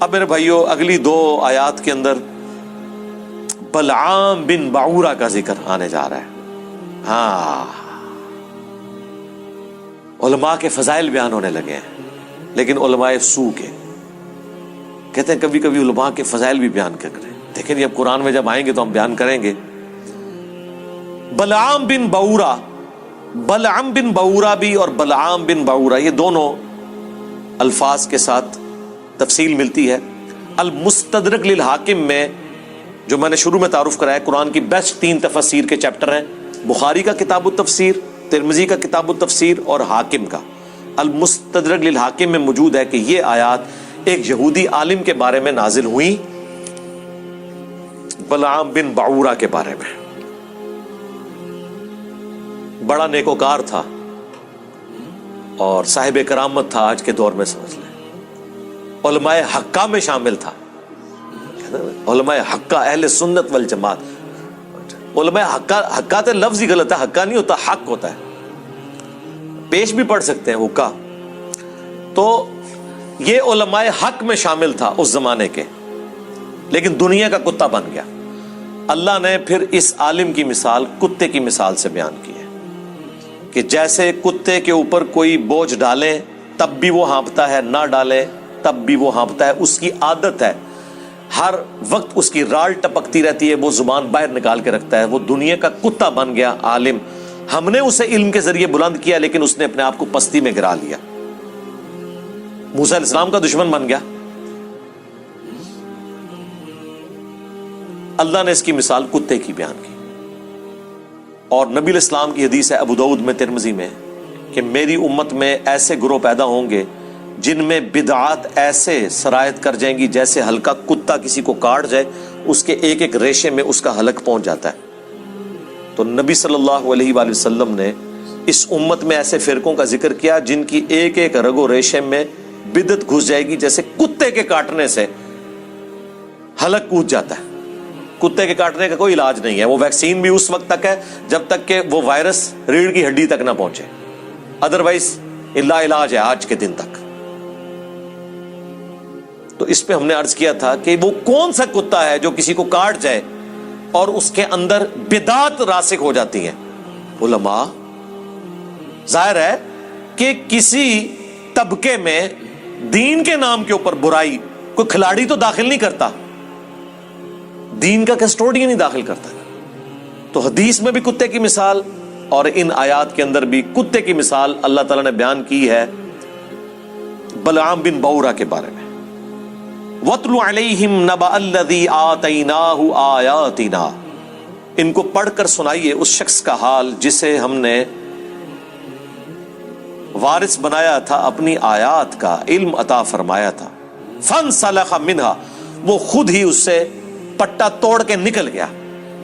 اب میرے بھائیوں اگلی 2 آیات کے اندر بلعام بن بعورہ کا ذکر آنے جا رہا ہے. ہاں، علماء کے فضائل بیان ہونے لگے ہیں، لیکن علماء سو کے کہتے ہیں کبھی کبھی علماء کے فضائل بھی بیان کریں. دیکھیں یہ اب قرآن میں جب آئیں گے تو ہم بیان کریں گے. بلعام بن بعورہ، بلعم بن بعورہ بھی اور بلعام بن بعورہ یہ دونوں الفاظ کے ساتھ تفصیل ملتی ہے. المستدرک للحاکم میں جو میں نے شروع میں تعارف کرایا، قرآن کی بیسٹ 3 تفسیر کے چیپٹر ہیں، بخاری کا کتاب التفسیر، ترمذی کا کتاب التفسیر اور حاکم کا. المستدرک للحاکم میں موجود ہے کہ یہ آیات ایک یہودی عالم کے بارے میں نازل ہوئی، بلعام بن بعورہ کے بارے میں. بڑا نیکوکار تھا اور صاحب کرامت تھا. آج کے دور میں سمجھ لیں علماء حقہ میں شامل تھا. علماء حقہ، اہل سنت والجماعت. علماء حقہ تے لفظ ہی غلط ہے، حقہ نہیں ہوتا، حق ہوتا ہے. پیش بھی پڑھ سکتے ہیں حقہ. تو یہ علماء حق میں شامل تھا اس زمانے کے، لیکن دنیا کا کتا بن گیا. اللہ نے پھر اس عالم کی مثال کتے کی مثال سے بیان کی ہے کہ جیسے کتے کے اوپر کوئی بوجھ ڈالیں تب بھی وہ ہانپتا ہے، نہ ڈالیں تب بھی وہ ہانپتا ہے. اس کی عادت ہے، ہر وقت اس کی رال ٹپکتی رہتی ہے، وہ زبان باہر نکال کے رکھتا ہے. وہ دنیا کا کتا بن گیا عالم. ہم نے اسے علم کے ذریعے بلند کیا، لیکن اس نے اپنے آپ کو پستی میں گرا لیا. موسیٰ علیہ السلام کا دشمن بن گیا. اللہ نے اس کی مثال کتے کی بیان کی. اور نبی علیہ السلام کی حدیث ہے ابو داؤد میں، ترمذی میں، کہ میری امت میں ایسے گروہ پیدا ہوں گے جن میں بدعات ایسے سرایت کر جائیں گی جیسے ہلکا کتا کسی کو کاٹ جائے، اس کے ایک ایک ریشے میں اس کا حلق پہنچ جاتا ہے. تو نبی صلی اللہ علیہ وآلہ وسلم نے اس امت میں ایسے فرقوں کا ذکر کیا جن کی ایک ایک رگ و ریشے میں بدعت گھس جائے گی، جیسے کتے کے کاٹنے سے حلق کود جاتا ہے. کتے کے کاٹنے کا کوئی علاج نہیں ہے. وہ ویکسین بھی اس وقت تک ہے جب تک کہ وہ وائرس ریڑھ کی ہڈی تک نہ پہنچے، ادروائز لا علاج ہے آج کے دن تک. تو اس پہ ہم نے عرض کیا تھا کہ وہ کون سا کتا ہے جو کسی کو کاٹ جائے اور اس کے اندر بدعات راسخ ہو جاتی ہیں. علماء، ظاہر ہے کہ کسی طبقے میں دین کے نام کے اوپر برائی کوئی کھلاڑی تو داخل نہیں کرتا، دین کا کسٹوڈین نہیں داخل کرتا. تو حدیث میں بھی کتے کی مثال اور ان آیات کے اندر بھی کتے کی مثال اللہ تعالیٰ نے بیان کی ہے بلعام بن بعورہ کے بارے میں. وَاتْلُ عَلَيْهِمْ نَبَأَ الَّذِي آتَيْنَاهُ آيَاتِنَا، ان کو پڑھ کر سنائیے اس شخص کا حال جسے ہم نے وارث بنایا تھا اپنی آیات کا، علم عطا فرمایا تھا. فَانْسَلَخَ مِنْهَا، وہ خود ہی اس سے پٹا توڑ کے نکل گیا.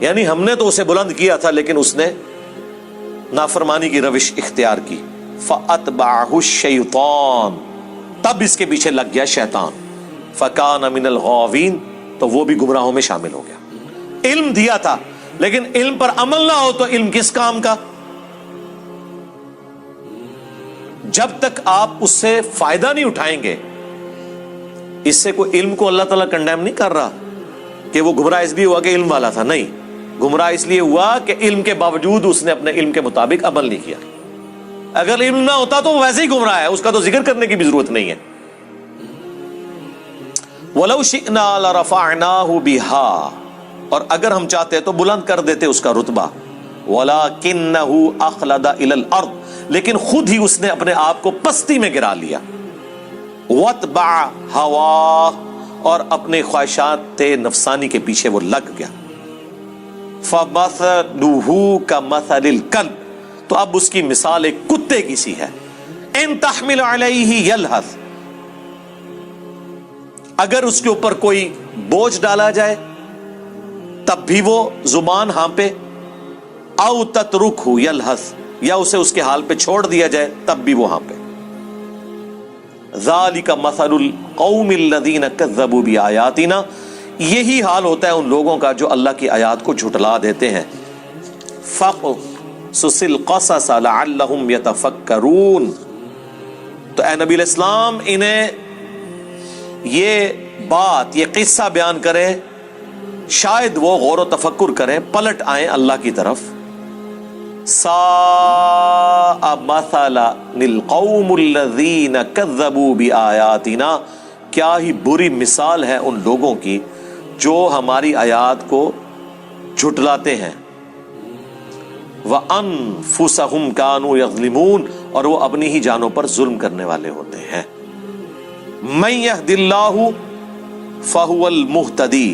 یعنی ہم نے تو اسے بلند کیا تھا لیکن اس نے نافرمانی کی روش اختیار کی. فَأَتْبَعَهُ الشَّيْطَانُ، تب اس کے پیچھے لگ گیا شیطان. فَكَانَ مِنَ الْغَاوِينَ، تو وہ بھی گمراہوں میں شامل ہو گیا. علم دیا تھا لیکن علم پر عمل نہ ہو تو علم کس کام کا؟ جب تک آپ اس سے فائدہ نہیں اٹھائیں گے. اس سے کوئی علم کو اللہ تعالیٰ کنڈیم نہیں کر رہا کہ وہ گمراہ اس لیے ہوا کہ علم والا تھا. نہیں، گمراہ اس لیے ہوا کہ علم کے باوجود اس نے اپنے علم کے مطابق عمل نہیں کیا. اگر علم نہ ہوتا تو وہ ویسے ہی گمراہ ہے، اس کا تو ذکر کرنے کی بھی ضرورت نہیں ہے. وَلَوْ شِئْنَا لَرَفَعْنَاهُ بِهَا، اور اگر ہم چاہتے تو بلند کر دیتے اس کا رتبہ. وَلَكِنَّهُ أَخْلَدَ إِلَى الْأَرْضِ، لیکن خود ہی اس نے اپنے آپ کو پستی میں گرا لیا. وَاتْبَعَ هَوَاهُ، اور اپنے خواہشات نفسانی کے پیچھے وہ لگ گیا. فَمَثَلُهُ كَمَثَلِ الْكَلْبِ، تو اب اس کی مثال ایک کتے کی سی ہے. إِن تَحْمِلْ عَلَيْهِ يَلْهَثْ، اگر اس کے اوپر کوئی بوجھ ڈالا جائے تب بھی وہ زبان ہانپے. او تترکہ یلہث، یا اسے اس کے حال پہ چھوڑ دیا جائے تب بھی وہ ہانپے. ذالک مثل القوم الذین کذبوا بآیاتنا، یہی حال ہوتا ہے ان لوگوں کا جو اللہ کی آیات کو جھٹلا دیتے ہیں. فقصص القصص لعلہم یتفکرون، تو اے نبی علیہ السلام انہیں یہ بات، یہ قصہ بیان کریں، شاید وہ غور و تفکر کریں، پلٹ آئیں اللہ کی طرف. ساء مثلا للقوم الذین کذبوا بآیاتنا، کیا ہی بری مثال ہے ان لوگوں کی جو ہماری آیات کو جھٹلاتے ہیں. وَأَنفُسَهُمْ كَانُوا يَظْلِمُونَ، اور وہ اپنی ہی جانوں پر ظلم کرنے والے ہوتے ہیں. مَن يَهْدِ اللَّهُ فَهُوَ الْمُهْتَدِي،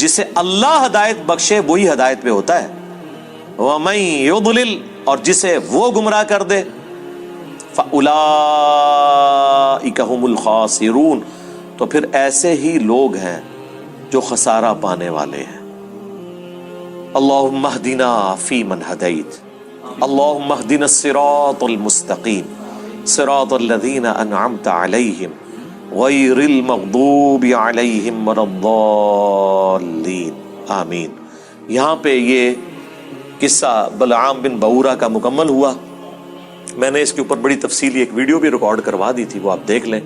جسے اللہ ہدایت بخشے وہی ہدایت پہ ہوتا ہے. وَمَن يُضْلِلْ، اور جسے وہ گمراہ کر دے، فَأُولَئِكَ هُمُ الْخَاسِرُونَ، تو پھر ایسے ہی لوگ ہیں جو خسارہ پانے والے ہیں. اللہم اہدنا فیمن ہدیت، اللہم اہدنا الصراط المستقیم، صراط الذین انعمت علیہم غیر المغضوب علیہم ولا الضالین، آمین. یہاں پہ یہ قصہ بلعام بن بعورہ کا مکمل ہوا. میں نے اس کے اوپر بڑی تفصیلی ایک ویڈیو بھی ریکارڈ کروا دی تھی، وہ آپ دیکھ لیں.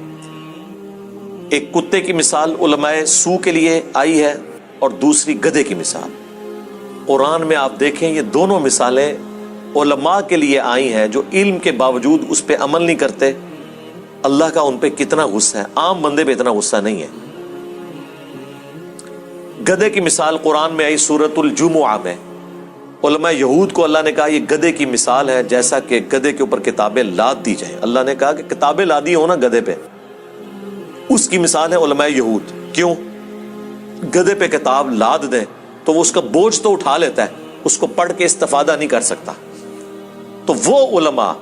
ایک کتے کی مثال علماء سو کے لیے آئی ہے اور دوسری گدھے کی مثال. قرآن میں آپ دیکھیں یہ دونوں مثالیں علماء کے لیے آئی ہیں جو علم کے باوجود اس پہ عمل نہیں کرتے. اللہ کا ان پہ کتنا غصہ ہے، عام بندے پہ اتنا غصہ نہیں ہے. گدھے کی مثال قرآن میں آئی سورۃ الجمعہ میں. علماء یہود کو اللہ نے کہا یہ گدھے کی مثال ہے، جیسا کہ گدھے کے اوپر کتابیں لاد دی جائیں. اللہ نے کہا کہ کتابیں لادی ہو نا گدھے پہ، اس کی مثال ہے علماء یہود. کیوں؟ گدھے پہ کتاب لاد دیں تو وہ اس کا بوجھ تو اٹھا لیتا ہے، اس کو پڑھ کے استفادہ نہیں کر سکتا. تو وہ علماء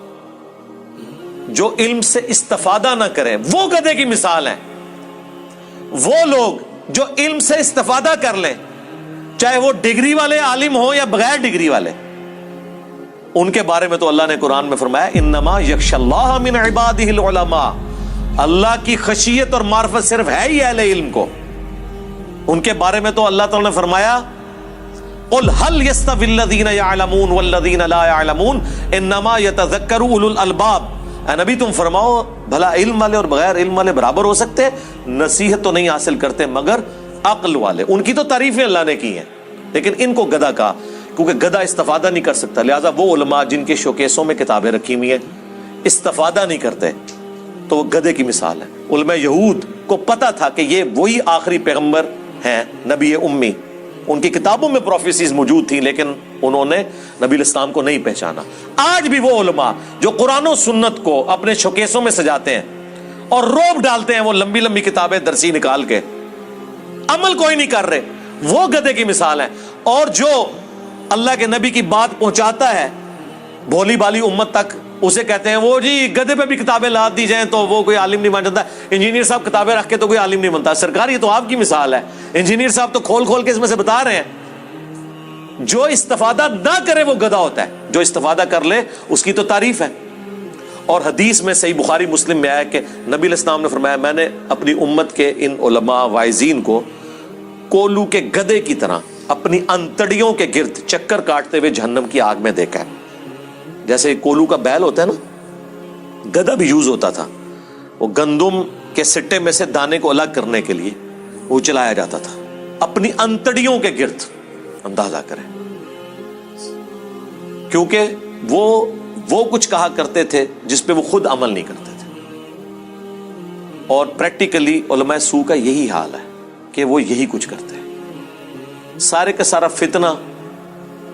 جو علم سے استفادہ نہ کریں وہ گدھے کی مثال ہیں. وہ لوگ جو علم سے استفادہ کر لیں، چاہے وہ ڈگری والے عالم ہوں یا بغیر ڈگری والے، ان کے بارے میں تو اللہ نے قرآن میں فرمایا انما یخشی اللہ من عبادہ العلماء، اللہ کی خشیت اور معرفت صرف ہے ہی اہل علم کو. ان کے بارے میں تو اللہ تعالیٰ نے فرمایا قل هل يستوي الذين يعلمون والذين لا يعلمون انما يتذكر اولو الالباب. اے نبی تم فرماؤ بھلا علم والے اور بغیر علم والے برابر ہو سکتے؟ نصیحت تو نہیں حاصل کرتے مگر عقل والے. ان کی تو تعریفیں اللہ نے کی ہیں، لیکن ان کو گدھا کہا کیونکہ گدھا استفادہ نہیں کر سکتا. لہٰذا وہ علماء جن کے شوکیسوں میں کتابیں رکھی ہوئی ہیں استفادہ نہیں کرتے تو وہ گدھے کی مثال ہے. علماء یہود کو پتا تھا کہ یہ وہی آخری پیغمبر ہیں، نبی امی. ان کی کتابوں میں پروفیسیز موجود تھیں لیکن انہوں نے نبی الاسلام کو نہیں پہچانا. آج بھی وہ علماء جو قرآن و سنت کو اپنے شوکیسوں میں سجاتے ہیں اور روب ڈالتے ہیں وہ لمبی لمبی کتابیں درسی نکال کے، عمل کوئی نہیں کر رہے، وہ گدھے کی مثال ہیں. اور جو اللہ کے نبی کی بات پہنچاتا ہے بھولی بالی امت تک، اسے کہتے ہیں وہ جی گدھے پہ بھی کتابیں لاد دی جائیں تو وہ کوئی عالم نہیں بن جاتا. انجینئر صاحب کتابیں رکھ کے تو کوئی عالم نہیں بنتا. سرکار یہ تو آپ کی مثال ہے. انجینئر صاحب تو کھول کھول کے اس میں سے بتا رہے ہیں. جو استفادہ نہ کرے وہ گدھا ہوتا ہے، جو استفادہ کر لے اس کی تو تعریف ہے. اور حدیث میں صحیح بخاری مسلم میں آیا کہ نبی علیہ السلام نے فرمایا میں نے اپنی امت کے ان علماء واعظین کو کولو کے گدھے کی طرح اپنی انتڑیوں کے گرد چکر کاٹتے ہوئے جہنم کی آگ میں دیکھا ہے. جیسے کولو کا بیل ہوتا ہے نا، گدھا بھی یوز ہوتا تھا. وہ گندم کے سٹے میں سے دانے کو الگ کرنے کے لیے وہ چلایا جاتا تھا اپنی انتڑیوں کے گرد. اندازہ کریں، کیونکہ وہ کچھ کہا کرتے تھے جس پہ وہ خود عمل نہیں کرتے تھے. اور پریکٹیکلی علماء سو کا یہی حال ہے کہ وہ یہی کچھ کرتے ہیں. سارے کا سارا فتنہ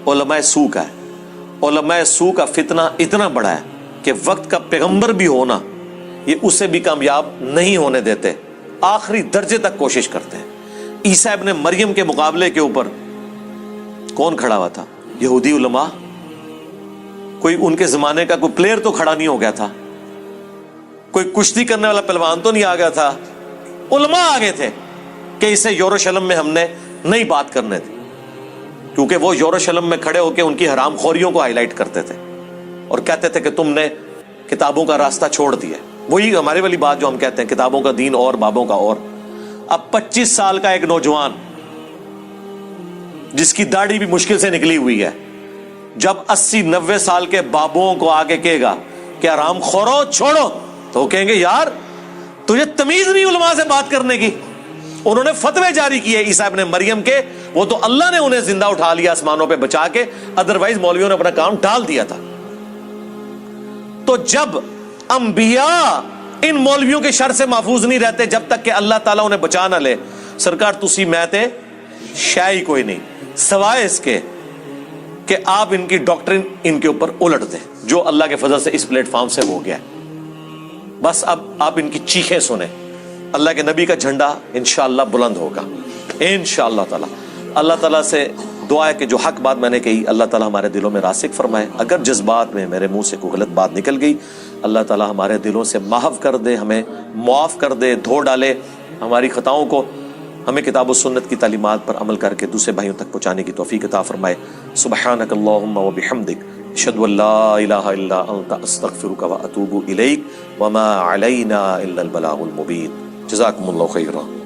علماء سو کا ہے. علماء سو کا فتنہ اتنا بڑا ہے کہ وقت کا پیغمبر بھی ہونا یہ اسے بھی کامیاب نہیں ہونے دیتے، آخری درجے تک کوشش کرتے ہیں. عیسیٰ ابن مریم کے مقابلے کے اوپر کون کھڑا ہوا تھا؟ یہودی علماء. کوئی ان کے زمانے کا کوئی پلیئر تو کھڑا نہیں ہو گیا تھا، کوئی کشتی کرنے والا پہلوان تو نہیں آ گیا تھا. علماء آگے تھے کہ اسے یروشلم میں ہم نے نہیں بات کرنے دی، کیونکہ وہ یروشلم میں کھڑے ہو کے ان کی حرام خوریوں کو ہائی لائٹ کرتے تھے اور کہتے تھے کہ تم نے کتابوں کا راستہ چھوڑ دیا. وہی ہمارے والی بات جو ہم کہتے ہیں کتابوں کا دین اور بابوں کا اور. اب 25 سال کا ایک نوجوان جس کی داڑھی بھی مشکل سے نکلی ہوئی ہے، جب 80-90 سال کے بابوں کو آگے کہے گا کہ حرام خورو چھوڑو، تو کہیں گے یار تجھے تمیز نہیں علماء سے بات کرنے کی؟ انہوں نے فتوے جاری کیے عیسیٰ ابن مریم کے، وہ تو اللہ نے انہیں زندہ اٹھا لیا آسمانوں پہ بچا کے، ادروائز مولویوں نے اپنا کام ڈال دیا تھا۔ تو جب انبیاء ان مولویوں کے شر سے محفوظ نہیں رہتے جب تک کہ اللہ تعالیٰ انہیں بچا نہ لے، سرکار تسی میں تے شاہی کوئی نہیں سوائے اس کے کہ آپ ان کی ڈاکٹرن ان کے اوپر الٹ دیں، جو اللہ کے فضل سے اس پلیٹ فارم سے ہو گیا ہے۔ بس اب آپ ان کی چیخیں سنیں، اللہ کے نبی کا جھنڈا انشاءاللہ بلند ہوگا انشاءاللہ تعالی۔ اللہ تعالیٰ سے دعا ہے کہ جو حق بات میں نے کہی اللہ تعالیٰ ہمارے دلوں میں راسخ فرمائے، اگر جذبات میں میرے منہ سے کوئی غلط بات نکل گئی اللہ تعالیٰ ہمارے دلوں سے محو کر دے، ہمیں معاف کر دے، دھو ڈالے ہماری خطاؤں کو، ہمیں کتاب و سنت کی تعلیمات پر عمل کر کے دوسرے بھائیوں تک پہنچانے کی توفیق عطا فرمائے۔ سبحانک اللہم و بحمدک، اشہد ان لا الہ الا انت، استغفرک و اتوب الیک، وما علینا الا البلاغ المبین۔ جزاکم اللہ خیرا۔